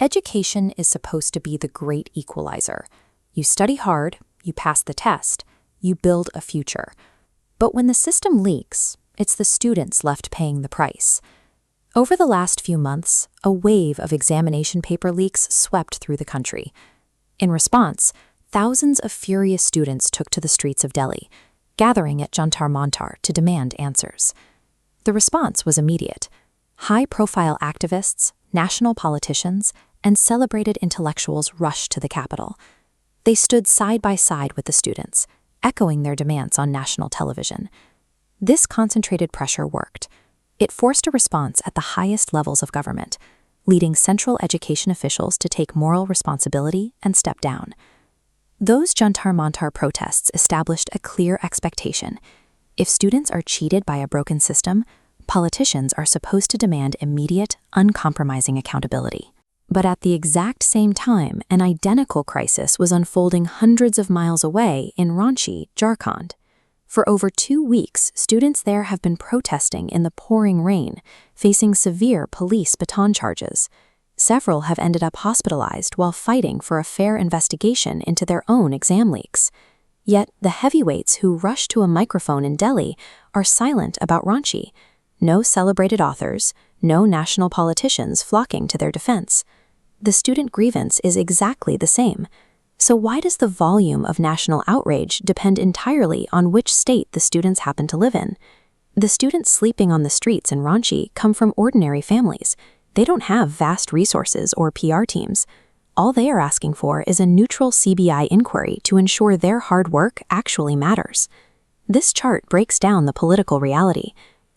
Education is supposed to be the great equalizer. You study hard, you pass the test, you build a future. But when the system leaks, it's the students left paying the price. Over the last few months, a wave of examination paper leaks swept through the country. In response, thousands of furious students took to the streets of Delhi, gathering at Jantar Mantar to demand answers. The response was immediate. High-profile activists, national politicians, and celebrated intellectuals rushed to the capital. They stood side by side with the students, echoing their demands on national television. This concentrated pressure worked. It forced a response at the highest levels of government, leading central education officials to take moral responsibility and step down. Those Jantar Mantar protests established a clear expectation. If students are cheated by a broken system, politicians are supposed to demand immediate, uncompromising accountability. But at the exact same time, an identical crisis was unfolding hundreds of miles away in Ranchi, Jharkhand. For over 2 weeks, students there have been protesting in the pouring rain, facing severe police baton charges. Several have ended up hospitalized while fighting for a fair investigation into their own exam leaks. Yet the heavyweights who rush to a microphone in Delhi are silent about Ranchi. No celebrated authors, no national politicians flocking to their defense. The student grievance is exactly the same. So why does the volume of national outrage depend entirely on which state the students happen to live in? The students sleeping on the streets in Ranchi come from ordinary families. They don't have vast resources or PR teams. All they are asking for is a neutral CBI inquiry to ensure their hard work actually matters. This chart breaks down the political reality.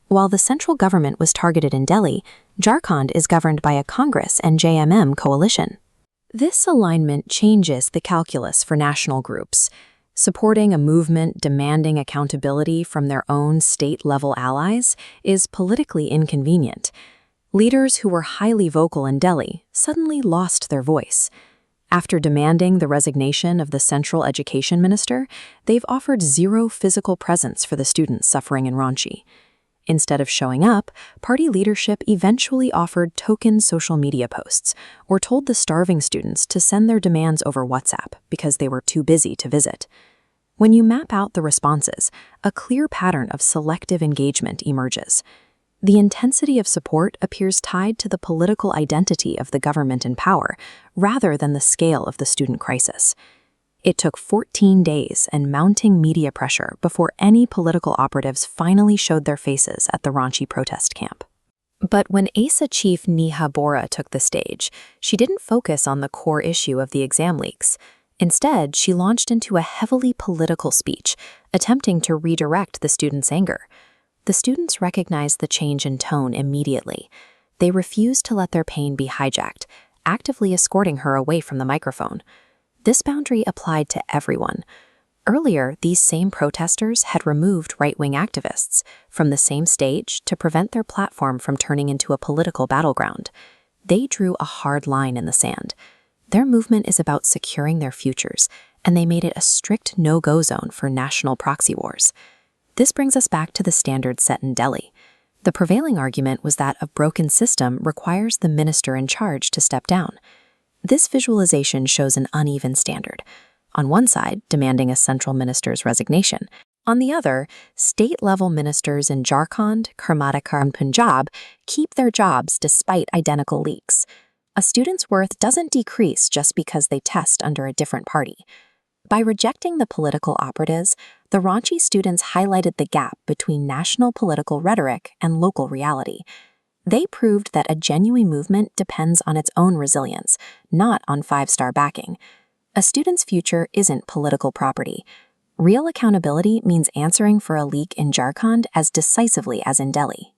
While the central government was targeted in Delhi, Jharkhand is governed by a Congress and JMM coalition. This alignment changes the calculus for national groups. Supporting a movement demanding accountability from their own state-level allies is politically inconvenient. Leaders who were highly vocal in Delhi suddenly lost their voice. After demanding the resignation of the central education minister, they've offered zero physical presence for the students suffering in Ranchi. Instead of showing up, party leadership eventually offered token social media posts or told the starving students to send their demands over WhatsApp because they were too busy to visit. When you map out the responses, a clear pattern of selective engagement emerges. The intensity of support appears tied to the political identity of the government in power rather than the scale of the student crisis. It took 14 days and mounting media pressure before any political operatives finally showed their faces at the Ranchi protest camp. But when ASA chief Neha Bora took the stage, she didn't focus on the core issue of the exam leaks. Instead, she launched into a heavily political speech, attempting to redirect the students' anger. The students recognized the change in tone immediately. They refused to let their pain be hijacked, actively escorting her away from the microphone. This boundary applied to everyone. Earlier, these same protesters had removed right-wing activists from the same stage to prevent their platform from turning into a political battleground. They drew a hard line in the sand. Their movement is about securing their futures, and they made it a strict no-go zone for national proxy wars. This brings us back to the standards set in Delhi. The prevailing argument was that a broken system requires the minister in charge to step down. This visualization shows an uneven standard. On one side, demanding a central minister's resignation. On the other, state-level ministers in Jharkhand, Karnataka, and Punjab keep their jobs despite identical leaks. A student's worth doesn't decrease just because they test under a different party. By rejecting the political operatives, the Ranchi students highlighted the gap between national political rhetoric and local reality. They proved that a genuine movement depends on its own resilience, not on five-star backing. A student's future isn't political property. Real accountability means answering for a leak in Jharkhand as decisively as in Delhi.